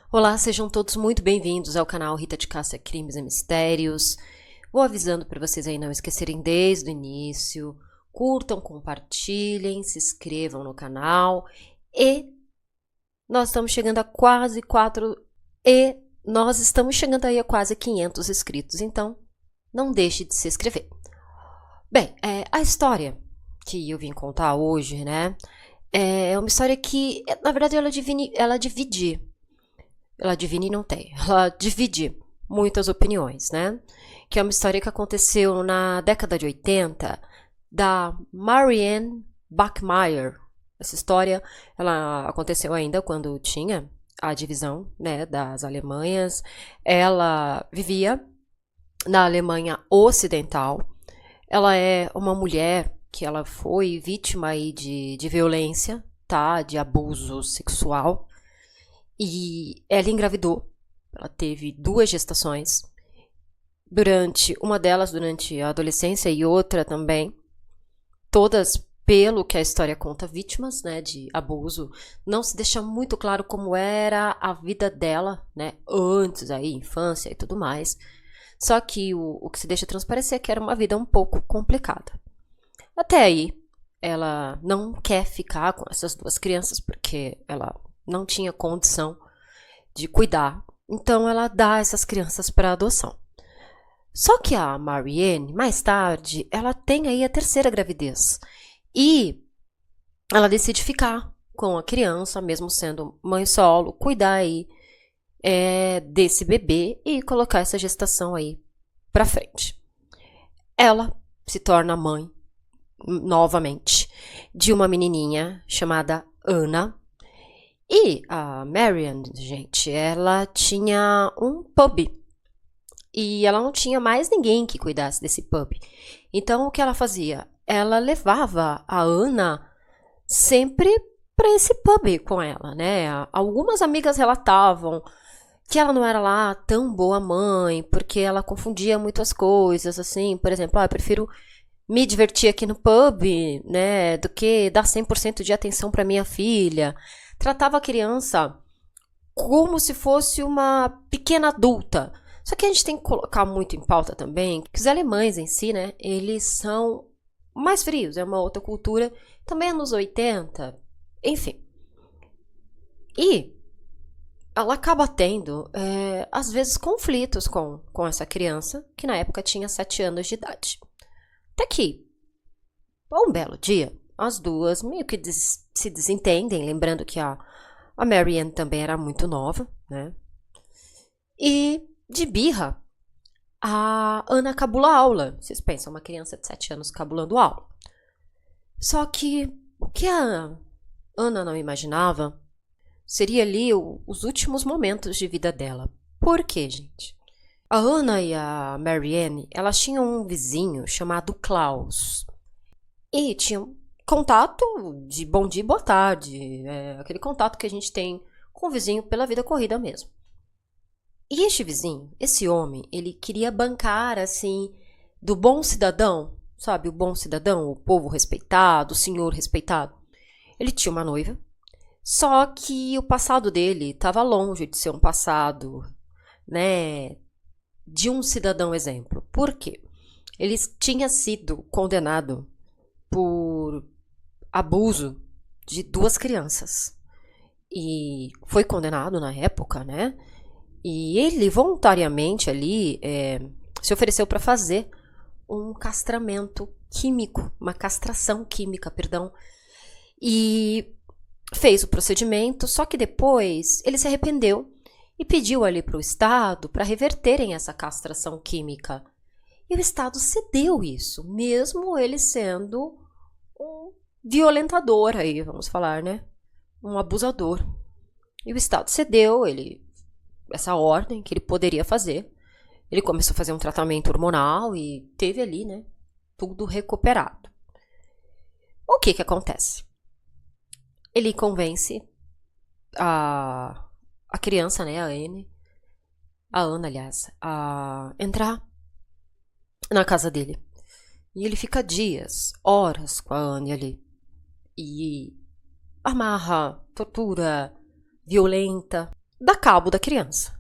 Olá, sejam todos muito bem-vindos ao canal Rita de Cássia Crimes e Mistérios. Vou avisando para vocês aí não esquecerem desde o início, curtam, compartilhem, se inscrevam no canal e nós estamos chegando a quase 500 inscritos, então não deixe de se inscrever. Bem, a história que eu vim contar hoje, né, é uma história que, na verdade, ela divide muitas opiniões, né? Que é uma história que aconteceu na década de 80 da Marianne Bachmeier. Essa história, ela aconteceu ainda quando tinha a divisão, né, das Alemanhas. Ela vivia na Alemanha Ocidental. Ela é uma mulher que ela foi vítima aí de violência, tá? De abuso sexual. E ela engravidou. Ela teve 2 gestações. Uma delas durante a adolescência e outra também. Todas, pelo que a história conta, vítimas, né, de abuso. Não se deixa muito claro como era a vida dela, né, antes aí, infância e tudo mais. Só que o que se deixa transparecer é que era uma vida um pouco complicada. Até aí, ela não quer ficar com essas 2 crianças, porque ela não tinha condição de cuidar. Então, ela dá essas crianças para adoção. Só que a Marianne, mais tarde, ela tem aí a 3ª gravidez. E ela decide ficar com a criança, mesmo sendo mãe solo, cuidar aí desse bebê e colocar essa gestação aí para frente. Ela se torna mãe, novamente, de uma menininha chamada Anna. E a Marianne, gente, ela tinha um pub. E ela não tinha mais ninguém que cuidasse desse pub. Então, o que ela fazia? Ela levava a Anna sempre para esse pub com ela, né? Algumas amigas relatavam que ela não era lá tão boa mãe, porque ela confundia muitas coisas, assim. Por exemplo, eu prefiro me divertir aqui no pub, né, do que dar 100% de atenção para minha filha. Tratava a criança como se fosse uma pequena adulta. Só que a gente tem que colocar muito em pauta também que os alemães em si, né, eles são mais frios, é uma outra cultura, também anos 80, enfim. E ela acaba tendo, às vezes, conflitos com essa criança, que na época tinha 7 anos de idade. Até que, um belo dia, as duas meio que se desentendem, lembrando que a Marianne também era muito nova, né? E, de birra, a Anna cabula a aula. Vocês pensam, uma criança de 7 anos cabulando aula. Só que o que a Anna não imaginava seria ali os últimos momentos de vida dela. Por quê, gente? A Anna e a Marianne, elas tinham um vizinho chamado Klaus. E tinham contato de bom dia e boa tarde. Aquele contato que a gente tem com o vizinho pela vida corrida mesmo. E este vizinho, esse homem, ele queria bancar, assim, do bom cidadão, sabe? O bom cidadão, o povo respeitado, o senhor respeitado. Ele tinha uma noiva, só que o passado dele estava longe de ser um passado, né, de um cidadão exemplo. Por quê? Ele tinha sido condenado por abuso de 2 crianças. E foi condenado na época, né? E ele voluntariamente ali se ofereceu para fazer um castramento químico, uma castração química, perdão. E fez o procedimento, só que depois ele se arrependeu e pediu ali para o Estado para reverterem essa castração química. E o Estado cedeu isso, mesmo ele sendo um violentador aí, vamos falar, né? Um abusador. E o Estado cedeu essa ordem que ele poderia fazer. Ele começou a fazer um tratamento hormonal e teve ali, né, tudo recuperado. O que acontece? Ele convence a criança, né, a Anna, aliás, a entrar na casa dele. E ele fica dias, horas com a Anne ali. E amarra, tortura, violenta. dá cabo da criança,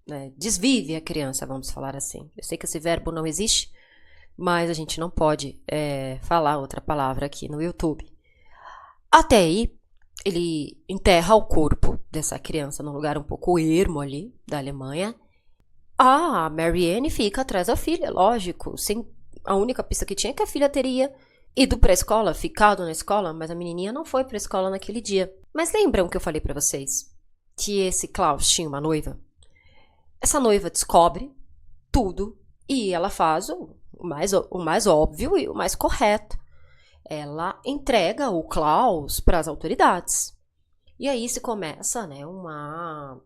né? Desvive a criança, vamos falar assim. Eu sei que esse verbo não existe, mas a gente não pode falar outra palavra aqui no YouTube. Até aí, ele enterra o corpo dessa criança num lugar um pouco ermo ali da Alemanha. A Marianne fica atrás da filha, lógico. A única pista que tinha é que a filha teria ido para a escola, ficado na escola, mas a menininha não foi para a escola naquele dia. Mas lembram que eu falei para vocês que esse Klaus tinha uma noiva? Essa noiva descobre tudo e ela faz o mais óbvio e o mais correto. Ela entrega o Klaus para as autoridades. E aí se começa, né, uma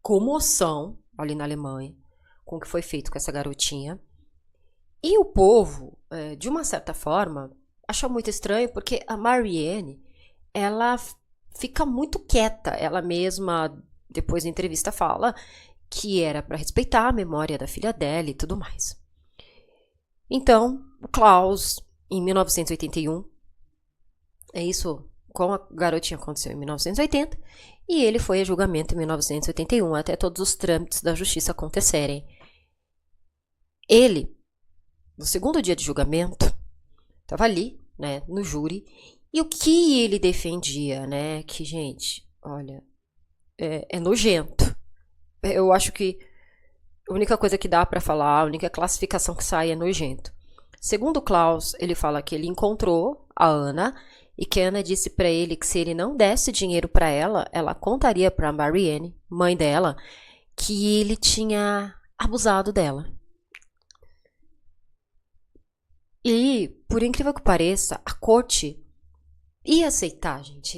comoção ali na Alemanha com o que foi feito com essa garotinha. E o povo, de uma certa forma, achou muito estranho porque a Marianne, ela fica muito quieta. Ela mesma, depois da entrevista, fala que era para respeitar a memória da filha dela e tudo mais. Então, o Klaus, em 1981, isso com a garotinha aconteceu em 1980, e ele foi a julgamento em 1981, até todos os trâmites da justiça acontecerem. Ele, no segundo dia de julgamento, estava ali, né, no júri, e o que ele defendia, né, que, gente, olha, é nojento. Eu acho que a única coisa que dá para falar, a única classificação que sai é nojento. Segundo Klaus, ele fala que ele encontrou a Anna e que a Anna disse para ele que se ele não desse dinheiro para ela, ela contaria para Marianne, mãe dela, que ele tinha abusado dela. E, por incrível que pareça, a corte ia aceitar, gente,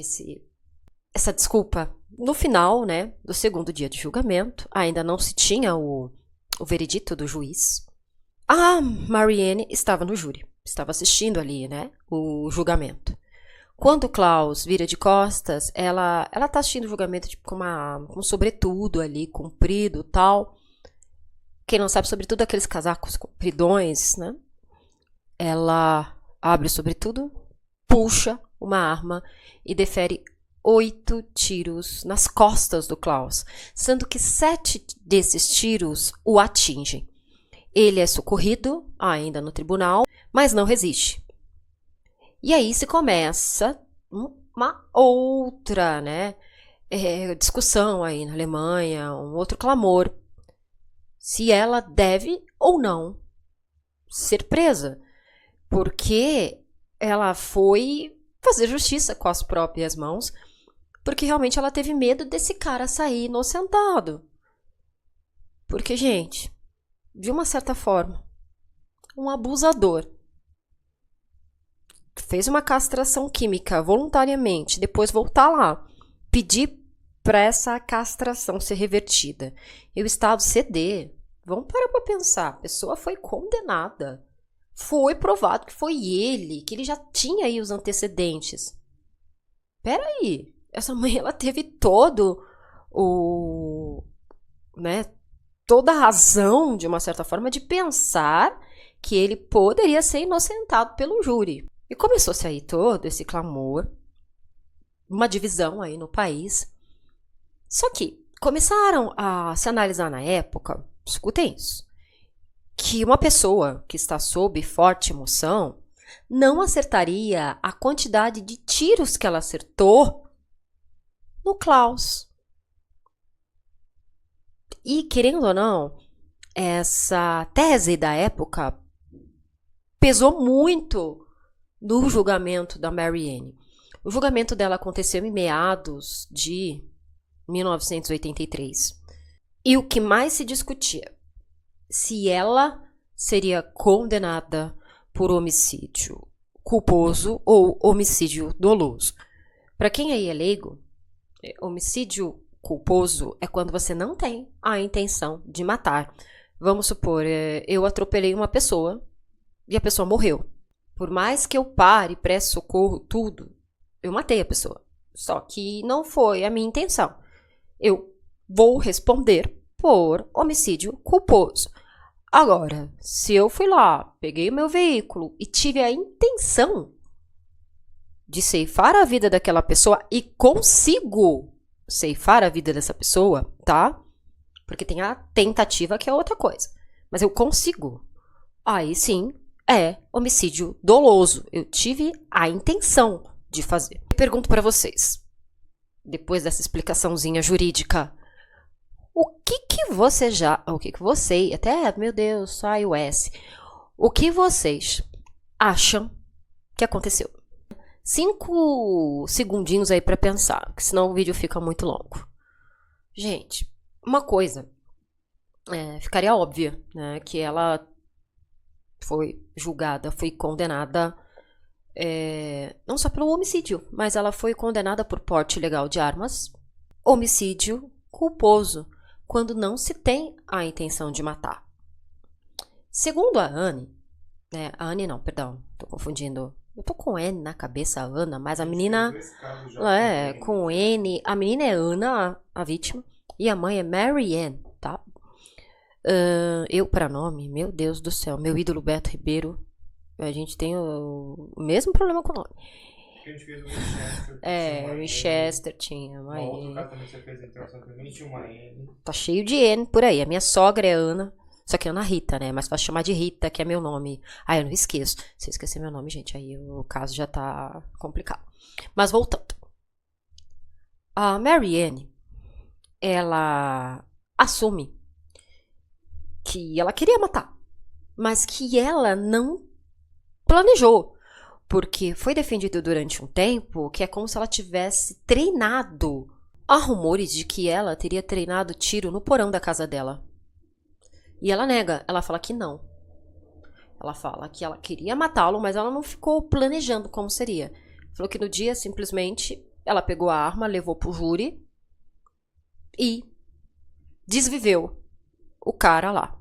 essa desculpa. No final, né, do segundo dia de julgamento, ainda não se tinha o veredito do juiz. A Marianne estava no júri, estava assistindo ali, né, o julgamento. Quando o Klaus vira de costas, ela tá assistindo o julgamento tipo, com um sobretudo ali, comprido e tal. Quem não sabe, sobretudo aqueles casacos compridões, né? Ela abre o sobretudo, puxa uma arma e defere 8 tiros nas costas do Klaus, sendo que 7 desses tiros o atingem. Ele é socorrido ainda no tribunal, mas não resiste. E aí se começa uma outra, né, discussão aí na Alemanha, um outro clamor, se ela deve ou não ser presa, porque ela foi fazer justiça com as próprias mãos, porque realmente ela teve medo desse cara sair inocentado. Porque, gente, de uma certa forma, um abusador fez uma castração química voluntariamente, depois voltar lá, pedir para essa castração ser revertida e o Estado ceder. Vamos parar para pensar, a pessoa foi condenada. Foi provado que foi ele, que ele já tinha aí os antecedentes. Peraí, essa mãe ela teve todo toda a razão, de uma certa forma, de pensar que ele poderia ser inocentado pelo júri. E começou-se aí todo esse clamor, uma divisão aí no país. Só que começaram a se analisar na época, escutem isso, que uma pessoa que está sob forte emoção não acertaria a quantidade de tiros que ela acertou no Klaus. E, querendo ou não, essa tese da época pesou muito no julgamento da Marianne. O julgamento dela aconteceu em meados de 1983. E o que mais se discutia? Se ela seria condenada por homicídio culposo ou homicídio doloso. Para quem aí é leigo, homicídio culposo é quando você não tem a intenção de matar. Vamos supor, eu atropelei uma pessoa e a pessoa morreu. Por mais que eu pare, preste socorro, tudo, eu matei a pessoa. Só que não foi a minha intenção. Eu vou responder por homicídio culposo. Agora, se eu fui lá, peguei o meu veículo e tive a intenção de ceifar a vida daquela pessoa e consigo ceifar a vida dessa pessoa, tá? Porque tem a tentativa, que é outra coisa. Mas eu consigo. Aí sim, é homicídio doloso. Eu tive a intenção de fazer. Eu pergunto pra vocês, depois dessa explicaçãozinha jurídica, o que você, até, meu Deus, sai o S. O que vocês acham que aconteceu? 5 segundinhos aí pra pensar, porque senão o vídeo fica muito longo. Gente, uma coisa ficaria óbvia, né? Que ela foi julgada, foi condenada não só pelo homicídio, mas ela foi condenada por porte ilegal de armas, homicídio culposo, quando não se tem a intenção de matar. Segundo a Anne, não, perdão, tô confundindo. Eu tô com N na cabeça, a Ana, mas a menina com N, a menina é Ana, a vítima, e a mãe é Mary Ann, tá? Eu para nome, meu Deus do céu, meu ídolo Beto Ribeiro, a gente tem o mesmo problema com o nome. A gente fez o Winchester. O Winchester tinha uma N. N. Outro também você fez a interação também, tinha uma N. Tá cheio de N por aí. A minha sogra é Ana, só que é Ana Rita, né? Mas faz chamar de Rita, que é meu nome. Eu não esqueço. Se eu esquecer meu nome, gente, aí o caso já tá complicado. Mas voltando. A Mary Ann, ela assume que ela queria matar, mas que ela não planejou, porque foi defendido durante um tempo que é como se ela tivesse treinado. Há rumores de que ela teria treinado tiro no porão da casa dela. E ela nega, ela fala que não. Ela fala que ela queria matá-lo, mas ela não ficou planejando como seria. Falou que no dia, simplesmente, ela pegou a arma, levou pro júri e desviveu o cara lá.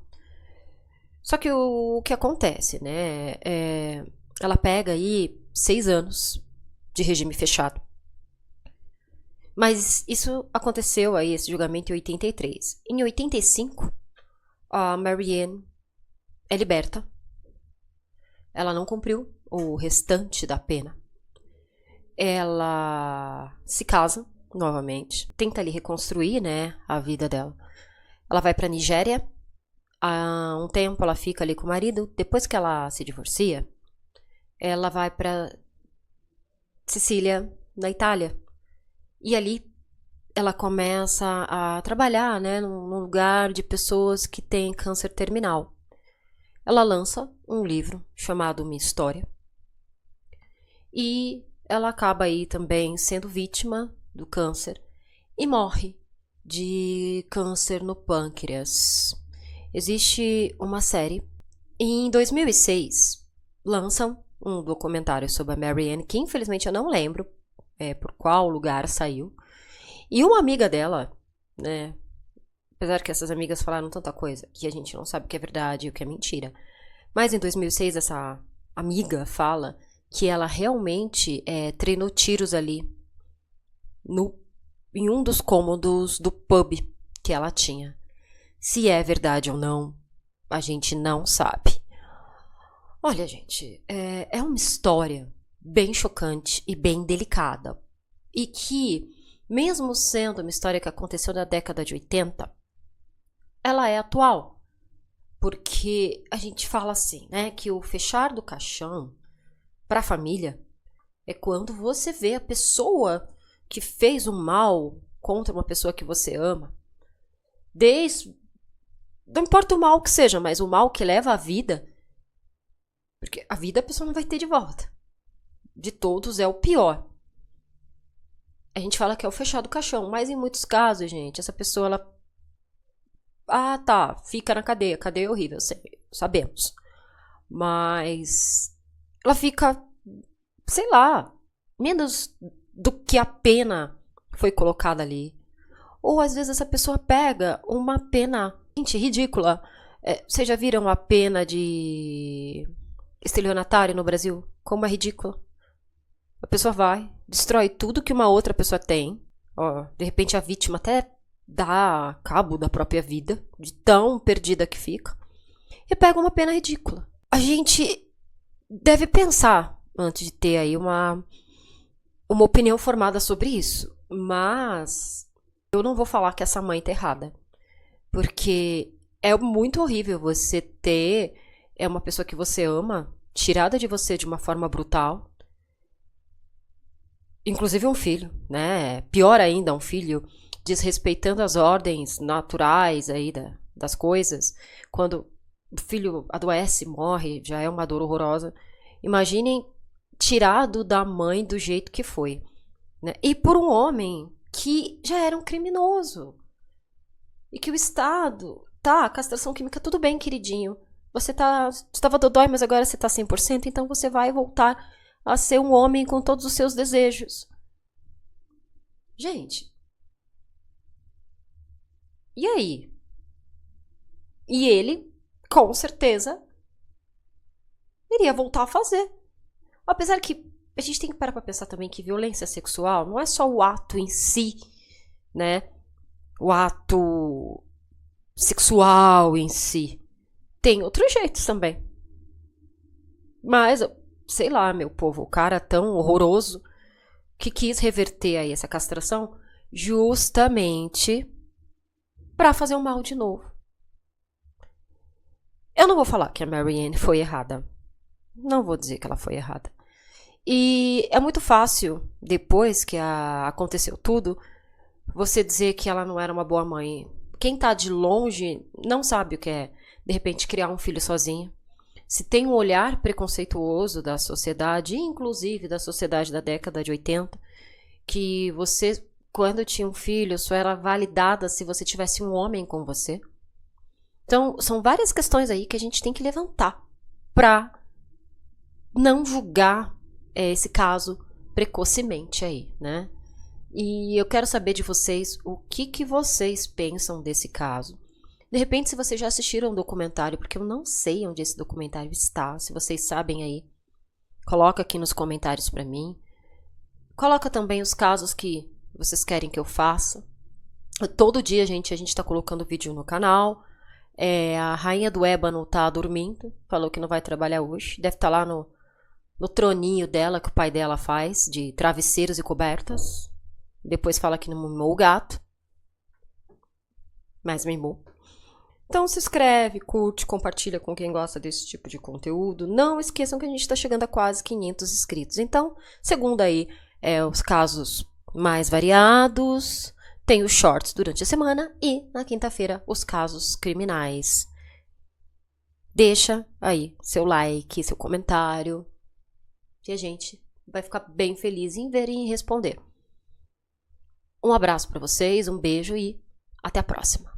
Só que o que acontece, né? Ela pega aí 6 anos de regime fechado. Mas isso aconteceu aí, esse julgamento, em 83. Em 85, a Mary Ann é liberta. Ela não cumpriu o restante da pena. Ela se casa novamente, tenta ali reconstruir, né, a vida dela. Ela vai pra Nigéria. Há um tempo ela fica ali com o marido. Depois que ela se divorcia, ela vai pra Sicília, na Itália. E ali ela começa a trabalhar, né, num lugar de pessoas que têm câncer terminal. Ela lança um livro chamado Minha História. E ela acaba aí também sendo vítima do câncer e morre de câncer no pâncreas. Existe uma série. Em 2006, lançam um documentário sobre a Mary Ann, que infelizmente eu não lembro por qual lugar saiu. E uma amiga dela, né, apesar que essas amigas falaram tanta coisa que a gente não sabe o que é verdade e o que é mentira, mas em 2006 essa amiga fala que ela realmente treinou tiros ali em um dos cômodos do pub que ela tinha. Se é verdade ou não, a gente não sabe. Olha, gente, é uma história bem chocante e bem delicada. E que, mesmo sendo uma história que aconteceu na década de 80, ela é atual. Porque a gente fala assim, né, que o fechar do caixão para a família é quando você vê a pessoa que fez o mal contra uma pessoa que você ama. Não importa o mal que seja, mas o mal que leva à vida, porque a vida a pessoa não vai ter de volta. De todos é o pior. A gente fala que é o fechar do caixão, mas em muitos casos, gente, essa pessoa, ela fica na cadeia. Cadeia é horrível, sabemos. Mas ela fica, sei lá, menos do que a pena foi colocada ali. Ou às vezes essa pessoa pega uma pena, gente, ridícula. Vocês já viram a pena de estelionatário no Brasil? Como é ridícula. A pessoa vai, destrói tudo que uma outra pessoa tem. De repente a vítima até dá cabo da própria vida, de tão perdida que fica. E pega uma pena ridícula. A gente deve pensar antes de ter aí uma opinião formada sobre isso. Mas Eu não vou falar que essa mãe tá errada, porque é muito horrível você ter uma pessoa que você ama tirada de você de uma forma brutal, inclusive um filho, né? Pior ainda, um filho desrespeitando as ordens naturais aí das coisas. Quando o filho adoece, morre, já é uma dor horrorosa. Imaginem tirado da mãe do jeito que foi, né? E por um homem que já era um criminoso. E que o Estado, tá, castração química, tudo bem, queridinho. Você estava dodói, mas agora você tá 100%, então você vai voltar a ser um homem com todos os seus desejos. Gente. E aí? E ele, com certeza, iria voltar a fazer. Apesar que a gente tem que parar pra pensar também que violência sexual não é só o ato em si, né? O ato sexual em si. Tem outros jeitos também. Mas, sei lá, meu povo, o cara tão horroroso que quis reverter aí essa castração justamente pra fazer o mal de novo. Eu não vou falar que a Marianne foi errada. Não vou dizer que ela foi errada. E é muito fácil, depois que aconteceu tudo, você dizer que ela não era uma boa mãe. Quem tá de longe não sabe o que é, de repente, criar um filho sozinha. Se tem um olhar preconceituoso da sociedade, inclusive da sociedade da década de 80, que você, quando tinha um filho, só era validada se você tivesse um homem com você. Então, são várias questões aí que a gente tem que levantar pra não julgar esse caso precocemente aí, né? E eu quero saber de vocês o que vocês pensam desse caso. De repente, se vocês já assistiram um documentário, porque eu não sei onde esse documentário está, se vocês sabem aí, coloca aqui nos comentários pra mim. Coloca também os casos que vocês querem que eu faça. Todo dia, gente, a gente tá colocando vídeo no canal. A rainha do ébano tá dormindo, falou que não vai trabalhar hoje. Deve estar lá no troninho dela, que o pai dela faz, de travesseiros e cobertas. Depois fala que não mimou o gato. Mas mimou. Então se inscreve, curte, compartilha com quem gosta desse tipo de conteúdo. Não esqueçam que a gente está chegando a quase 500 inscritos. Então, segundo aí os casos mais variados, tem os shorts durante a semana e na quinta-feira os casos criminais. Deixa aí seu like, seu comentário, que a gente vai ficar bem feliz em ver e em responder. Um abraço para vocês, um beijo e até a próxima.